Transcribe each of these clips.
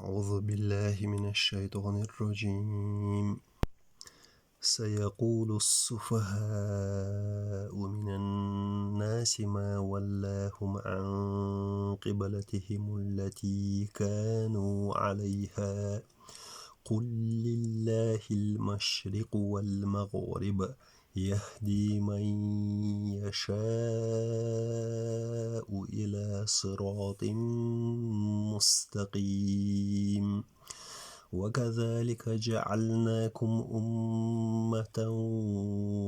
أعوذ بالله من الشيطان الرجيم. سيقول السفهاء من الناس ما ولاهم عن قبلتهم التي كانوا عليها قل لله المشرق والمغرب يهدي من يشاء إلى صراط مستقيم وكذلك جعلناكم أمة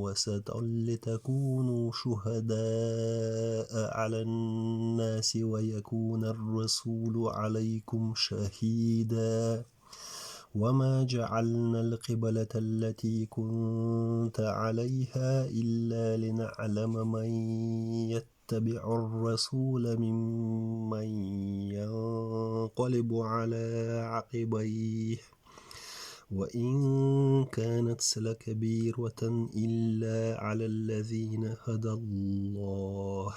وسطا لتكونوا شهداء على الناس ويكون الرسول عليكم شهيدا وما جعلنا القبلة التي كنت عليها إلا لنعلم من يتبع الرسول ممن ينقلب على عقبيه وإن كانت لكبيرة إلا على الذين هدى الله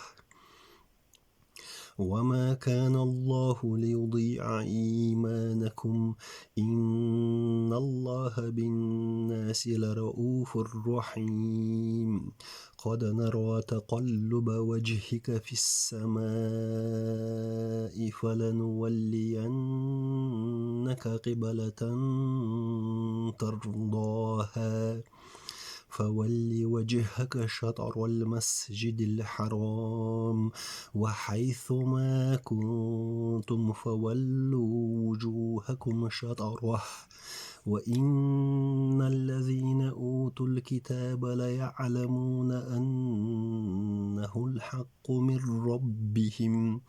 وما كان الله ليضيع إيمانكم إن الله بالناس لرؤوف رحيم قد نرى تقلب وجهك في السماء فلنولينك قبلة ترضاها فول وجهك شطر المسجد الحرام وحيث ما كنتم فولوا وجوهكم شطره وإن الذين أوتوا الكتاب ليعلمون أنه الحق من ربهم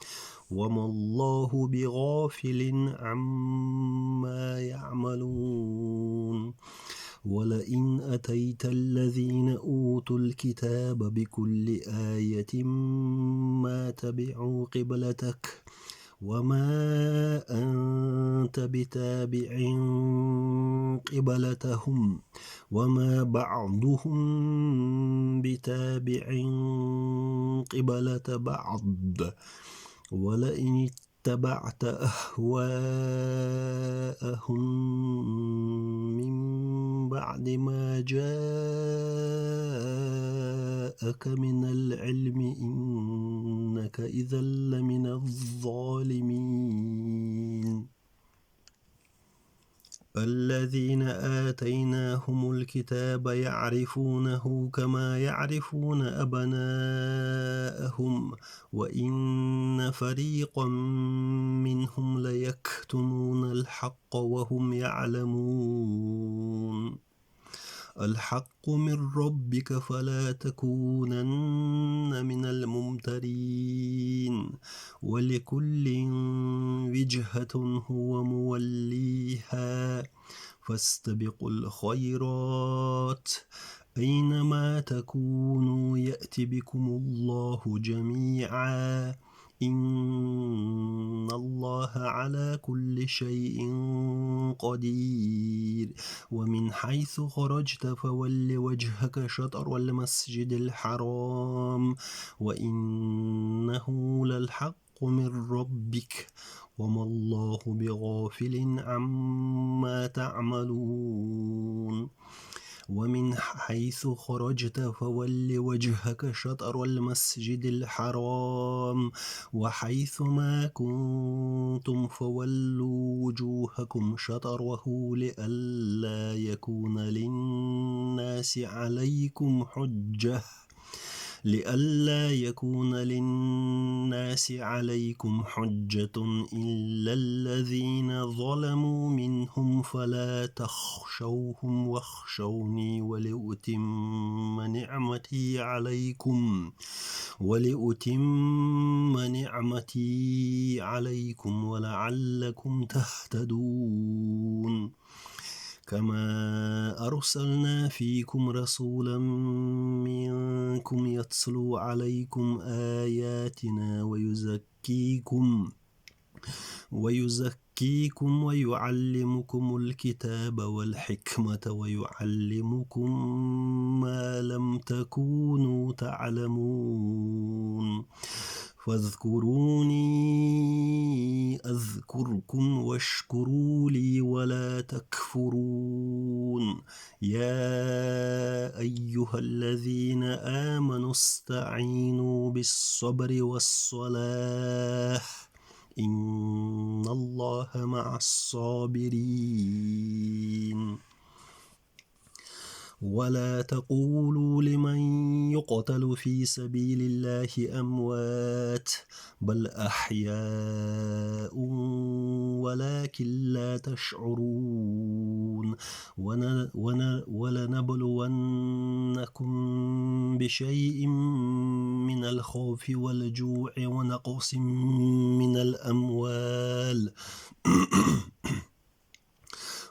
وما الله بغافل عما يعملون ولئن أتيت الذين أوتوا الكتاب بكل آية ما تبعوا قبلتك وما أنت بتابع قبلتهم وما بعضهم بتابع قبلة بعض ولئن اتبعت أهواءهم من بعد ما جاءك من العلم إنك إذا لمن الظالمين الذين آتيناهم الكتاب يعرفونه كما يعرفون أبناءهم وإن فريقا منهم ليكتمون الحق وهم يعلمون الحق من ربك فلا تكونن من الممترين ولكل وجهة هو موليها فاستبقوا الخيرات أينما تكونوا يأت بكم الله جميعا إن الله على كل شيء قدير ومن حيث خرجت فول وجهك شطر المسجد الحرام وإنه للحق من ربك وما الله بغافل عما تعملون ومن حيث خرجت فول وجهك شطر المسجد الحرام وحيث ما كنتم فولوا وجوهكم شطره لئلا يكون للناس عليكم حجة إلا الذين ظلموا منهم فلا تخشوهم واخشوني ولأتم نعمتي عليكم ولعلكم تهتدون كما أرسلنا فيكم رسولا منكم يتلو عليكم آياتنا ويزكيكم ويعلمكم الكتاب والحكمة ويعلمكم ما لم تكونوا تعلمون فاذكروني أذكركم واشكروا لي ولا تكفرون يا أيها الذين آمنوا استعينوا بالصبر والصلاة إن الله مع الصابرين ولا تقولوا لمن يقتل في سبيل الله أموات بل أحياء ولكن لا تشعرون ولنبلونكم بشيء من الخوف والجوع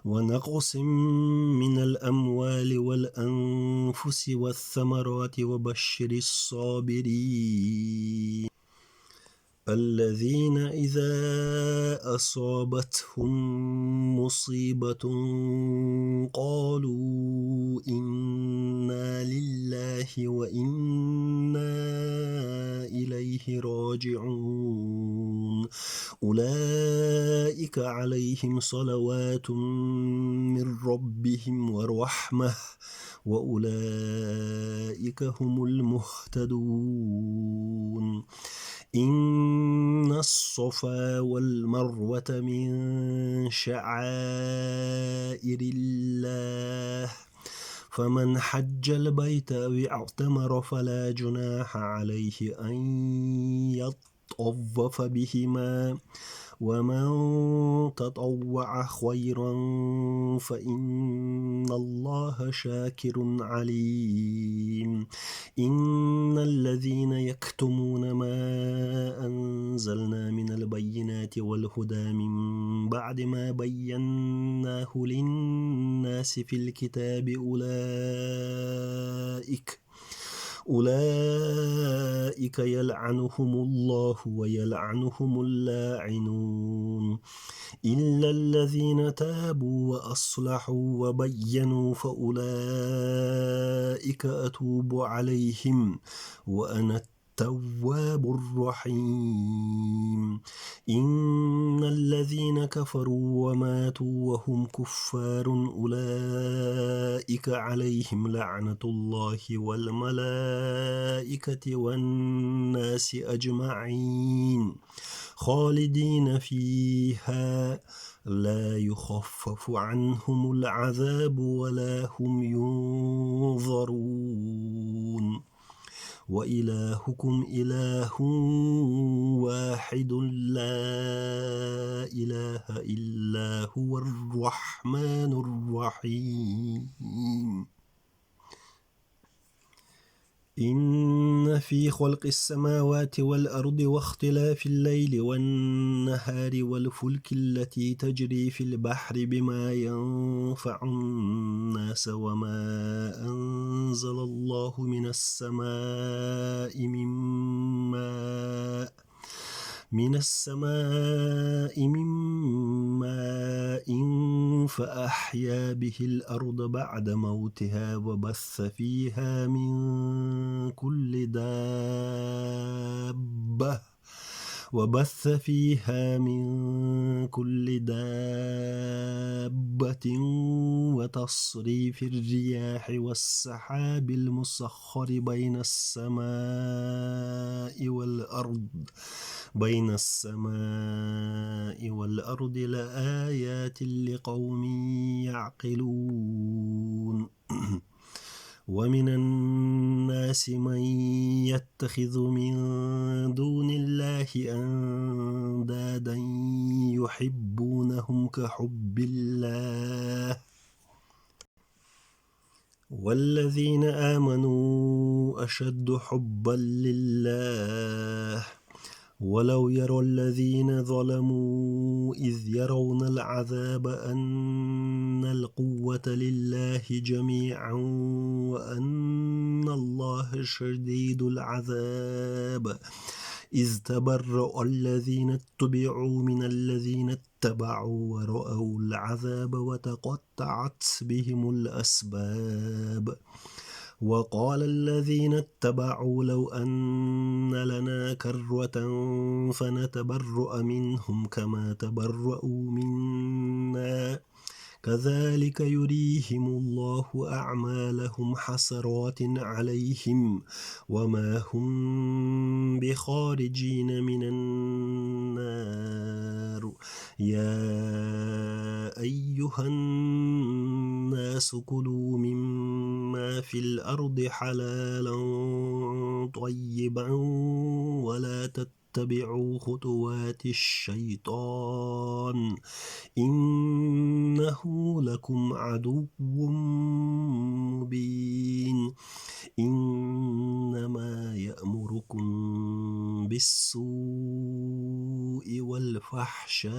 ونقص من الأموال والأنفس والثمرات وبشر الصابرين الذين إذا أصابتهم مصيبة قالوا إنا لله وإنا إليه راجعون أولئك عليهم صلوات من ربهم ورحمة وأولئك هم المهتدون إن الصفا والمروة من شعائر الله فمن حج البيت أو اعتمر فلا جناح عليه أن يطوف بهما ومن تطوع خيرا فإن الله شاكر عليم إن الذين يكتمون ما أنزلنا من البينات والهدى من بعد ما بيناه للناس في الكتاب أولئك يلعنهم الله ويلعنهم اللاعنون إلا الذين تابوا وأصلحوا وبينوا فأولئك أتوب عليهم وأنا التواب الرحيم إن الذين كفروا وماتوا وهم كفار أولئك عليهم لعنة الله والملائكة والناس أجمعين خالدين فيها لا يخفف عنهم العذاب ولا هم ينظرون وإلهكم إله واحد لا إله إلا هو الرحمن الرحيم إن في خلق السماوات والأرض واختلاف الليل والنهار والفلك التي تجري في البحر بما ينفع الناس وما أنزل الله من السماء من ماء فأحيا به الأرض بعد موتها وبث فيها من كل دابة وتصريف الرياح والسحاب المسخر بين السماء والأرض لآيات لقوم يعقلون ومن الناس من يتخذ من دون الله أندادا يحبونهم كحب الله والذين آمنوا أشد حبا لله ولو يرى الذين ظلموا إذ يرون العذاب أن القوة لله جميعا وأن الله شديد العذاب إذ تبرأ الذين اتبعوا من الذين اتبعوا ورأوا العذاب وتقطعت بهم الأسباب وقال الذين اتبعوا لو أن لنا كرة فنتبرأ منهم كما تبرأوا منا كذلك يريهم الله أعمالهم حسرات عليهم وما هم بخارجين من النار يا أيها الناس كلوا مما في الأرض حلالا طيبا ولا تتبعوا خطوات الشيطان إنه لكم عدو مبين إنما يأمركم بالسوء والفحشاء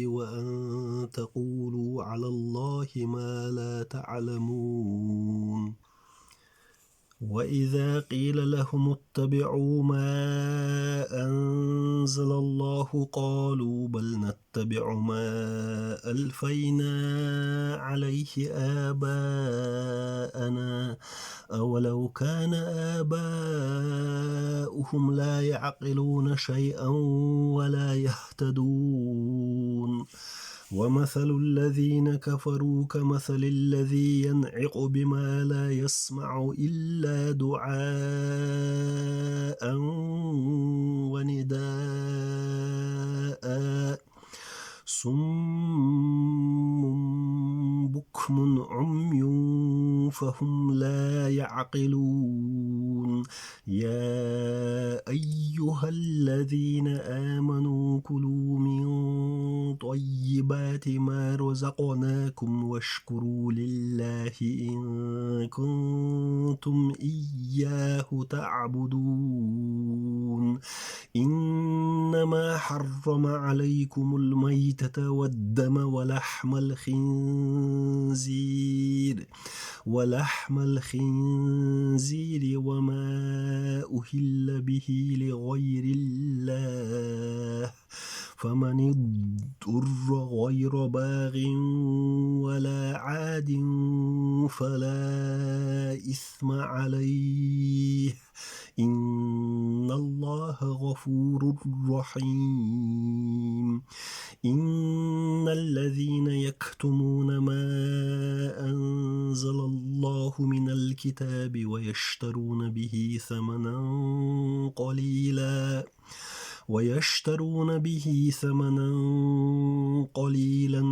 وأن تقولوا على الله ما لا تعلمون وإذا قيل لهم اتبعوا ما أنزل الله قالوا بل نتبع ما ألفينا عليه آباءنا أولو كان آباؤهم لا يعقلون شيئا ولا يهتدون ومثل الذين كفروا كمثل الذي ينعق بما لا يسمع إلا دعاء ونداء صم بكم عمي فهم لا يعقلون يا أيها الذين آمنوا كلوا من طيبات ما رزقناكم واشكروا لله إن كنتم إياه تعبدون إنما حرم عليكم الميتة والدم ولحم الخنزير وما أهل به لغير الله فمن اضطر غير باغ ولا عاد فلا إثم عليه إن الله غفور رحيم إن الذين يكتمون ما أنزل الله من الكتاب ويشترون به ثمنا قليلا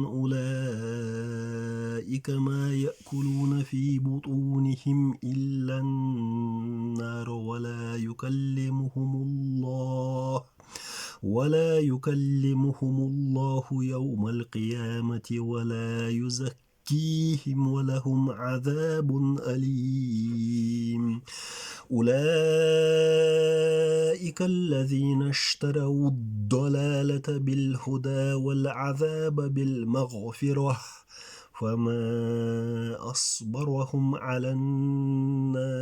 أولئك ما يأكلون في بطونهم إلا النار ولا يكلمهم الله يوم القيامة ولا يزكيهم ولهم عذاب أليم أولئك الذين اشتروا الضلالة بالهدى والعذاب بالمغفرة فما أصبرهم على النار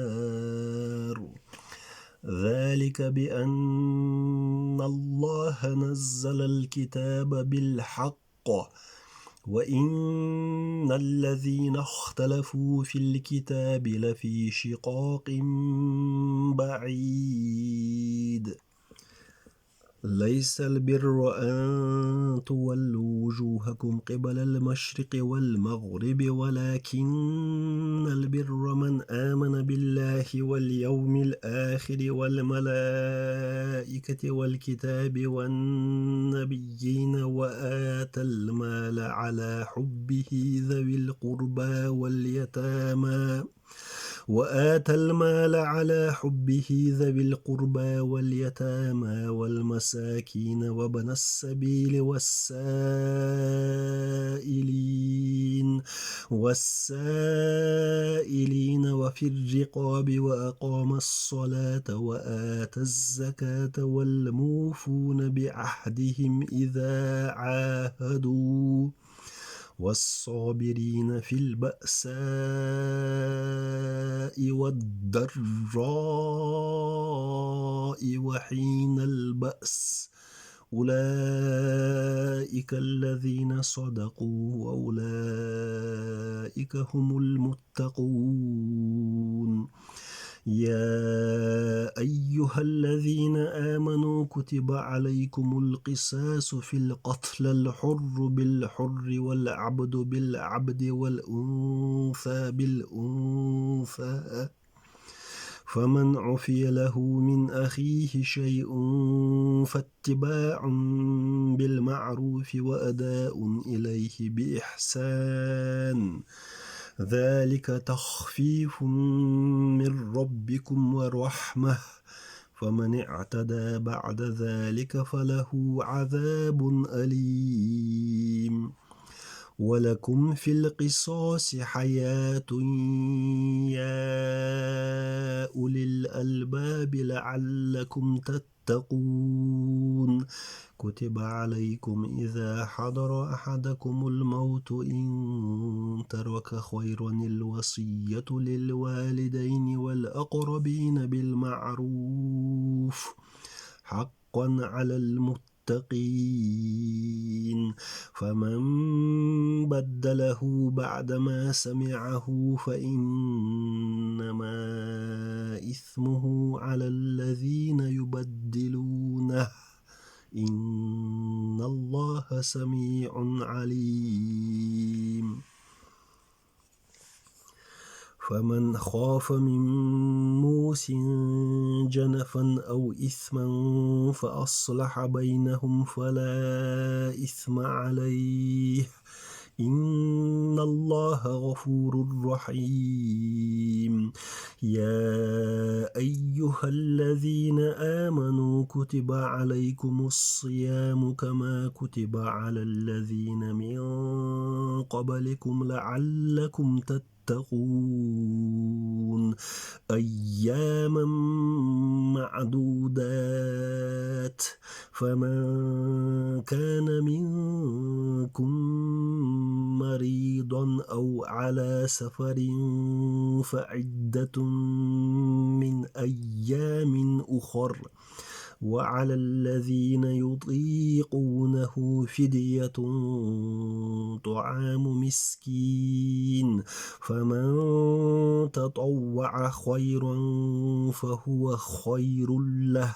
ذلك بأن الله نزل الكتاب بالحق وإن الذين اختلفوا في الكتاب لفي شقاق بعيد ليس البر أن تولوا وجوهكم قبل المشرق والمغرب ولكن البر من آمن بالله واليوم الآخر والملائكة والكتاب والنبيين وآتى المال على حبه ذوي القربى واليتامى والمساكين وابن السبيل والسائلين وفي الرقاب وأقام الصلاة وآتى الزكاة والموفون بعهدهم إذا عاهدوا والصابرين في البأساء والضراء وحين البأس أولئك أولئك الذين صدقوا وأولئك هم المتقون يا أيها الذين آمنوا كتب عليكم القصاص في القتل الحر بالحر والعبد بالعبد والأنثى بالأنثى فمن عفي له من أخيه شيء فاتباع بالمعروف وأداء إليه بإحسان ذلك تخفيف من ربكم ورحمة فمن اعتدى بعد ذلك فله عذاب أليم ولكم في القصاص حياة يا أولي الألباب لعلكم تتقون كتب عليكم إذا حضر أحدكم الموت إن ترك خيرا الوصية للوالدين والأقربين بالمعروف حقا على المتقين فمن بدله بعدما سمعه فإنما إثمه على الذين يبدلونه إن الله سميع عليم فمن خاف من موص جنفا أو إثما فأصلح بينهم فلا إثم عليه إن الله غفور رحيم يا أيها الذين آمنوا كتب عليكم الصيام كما كتب على الذين من قبلكم لعلكم تتقون أياما معدودات فمن كان منكم مريضا أو على سفر فعدة من أيام أخر وعلى الذين يطيقونه فدية طعام مسكين فمن تطوع خيرا فهو خير له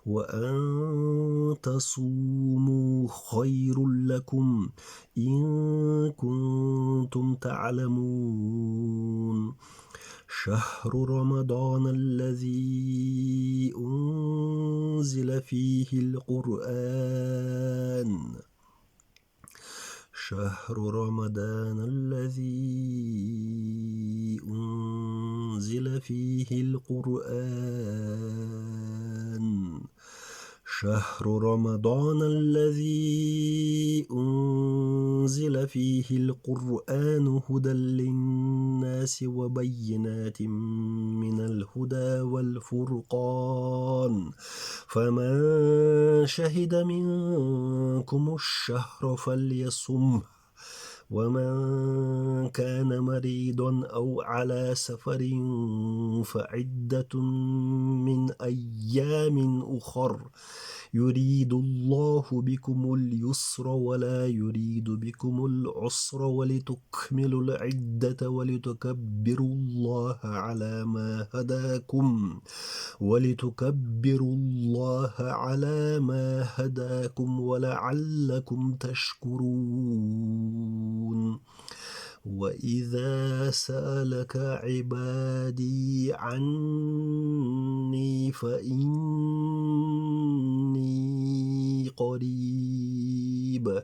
وأن تصوموا خير لكم إن كنتم تعلمون شهر رمضان الذي أنزل فيه القرآن شهر رمضان الذي أنزل فيه القرآن شهر رمضان الذي أنزل فيه القرآن هدى للناس وبينات من الهدى والفرقان فمن شهد منكم الشهر فليصمه ومن كان مريضا أو على سفر فعدة من أيام أخر يريد الله بكم اليسر ولا يريد بكم العسر ولتكملوا العدة ولتكبروا الله على ما هداكم ولعلكم تشكرون وإذا سألك عبادي عني فإني قريب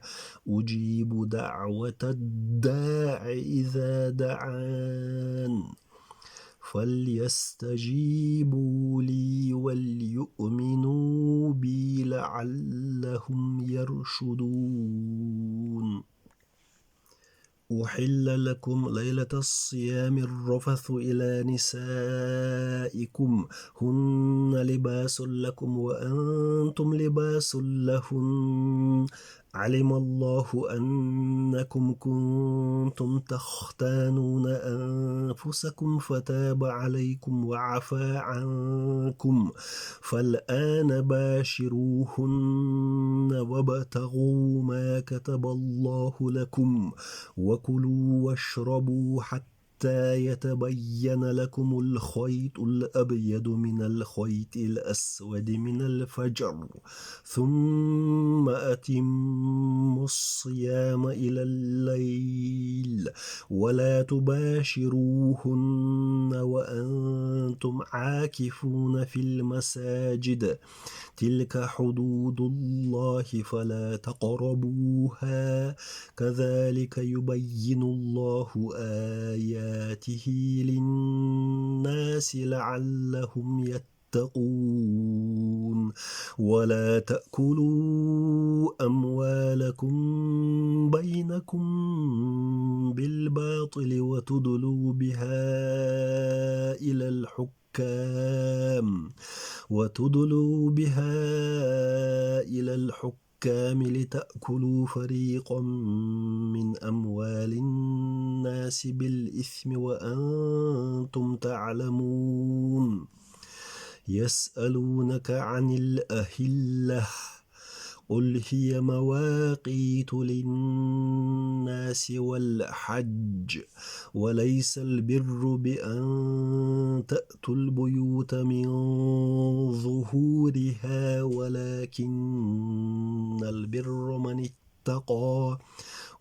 أجيب دعوة الداع إذا دعان فليستجيبوا لي وليؤمنوا بي لعلهم يرشدون أحل لكم ليلة الصيام الرفث إلى نسائكم هن لباس لكم وأنتم لباس لهن علم الله أنكم كنتم تختانون أنفسكم فتاب عليكم وعفى عنكم فالآن باشروهن وابتغوا ما كتب الله لكم وكلوا واشربوا حتى يتبين لكم الخيط الأبيض من الخيط الأسود من الفجر ثم أتموا الصيام إلى الليل ولا تباشروهن وأنتم عاكفون في المساجد تلك حدود الله فلا تقربوها كذلك يبين الله آياته للناس لعلهم يتقون ولا تأكلوا أموالكم بينكم بالباطل وتدلوا بها إلى الحكام لتأكلوا فريقا من أموال الناس بالإثم وأنتم تعلمون يسألونك عن الأهلة قل هي مواقيت للناس والحج وليس البر بأن تأتوا البيوت من ظهورها ولكن البر من اتقى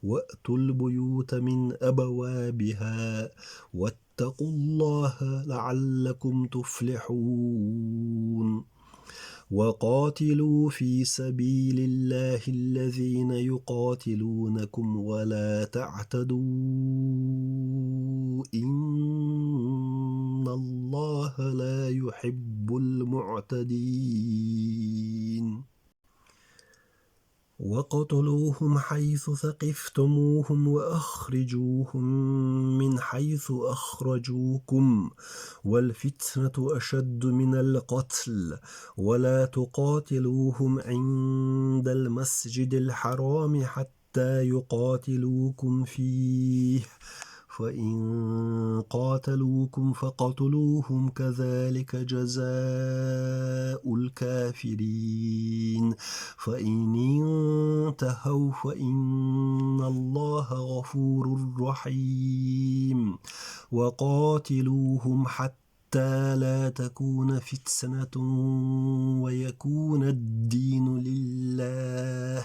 وأتوا البيوت من أبوابها واتقوا الله لعلكم تفلحون وقاتلوا في سبيل الله الذين يقاتلونكم ولا تعتدوا إن الله لا يحب المعتدين وقتلوهم حيث ثقفتموهم وأخرجوهم من حيث أخرجوكم والفتنة أشد من القتل ولا تقاتلوهم عند المسجد الحرام حتى يقاتلوكم فيه فإن قاتلوكم فاقتلوهم كذلك جزاء الكافرين فإن انتهوا فإن الله غفور رحيم وقاتلوهم حتى لا تكون فتنة ويكون الدين لله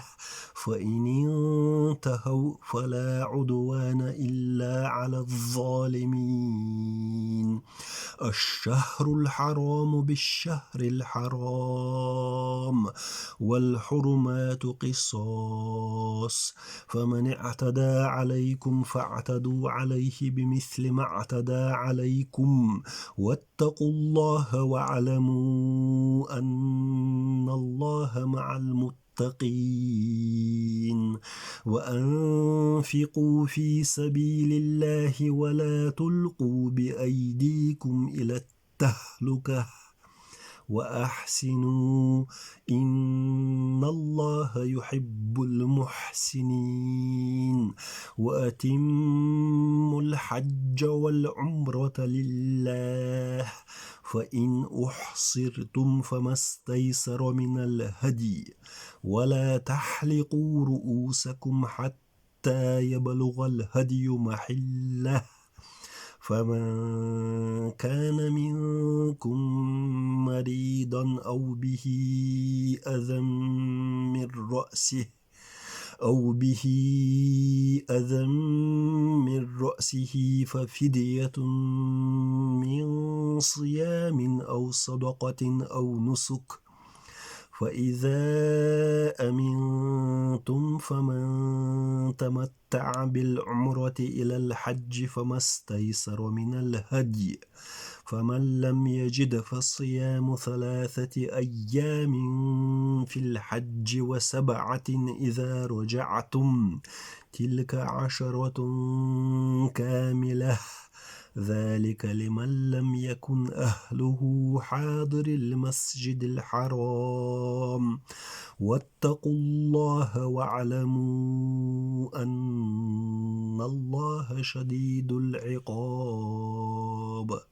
فإن انتهوا فلا عدوان إلا على الظالمين الشهر الحرام بالشهر الحرام والحرمات قصاص فمن اعتدى عليكم فاعتدوا عليه بمثل ما اعتدى عليكم واتقوا الله واعلموا أن الله مع المتقين وأنفقوا في سبيل الله ولا تلقوا بأيديكم إلى التهلكة وأحسنوا إن الله يحب المحسنين وأتموا الحج والعمرة لله فإن أحصرتم فما استيسر من الهدي ولا تحلقوا رؤوسكم حتى يبلغ الهدي محله فمن كان منكم مريضا أو به أذى من رأسه ففدية من صيام أو صدقة أو نسك فإذا أمنتم فمن تمتع بالعمرة إلى الحج فما استيسر من الهدي فمن لم يجد فصيام 3 أيام في الحج و7 إذا رجعتم تلك 10 كاملة ذلك لمن لم يكن أهله حاضر المسجد الحرام واتقوا الله واعلموا أن الله شديد العقاب.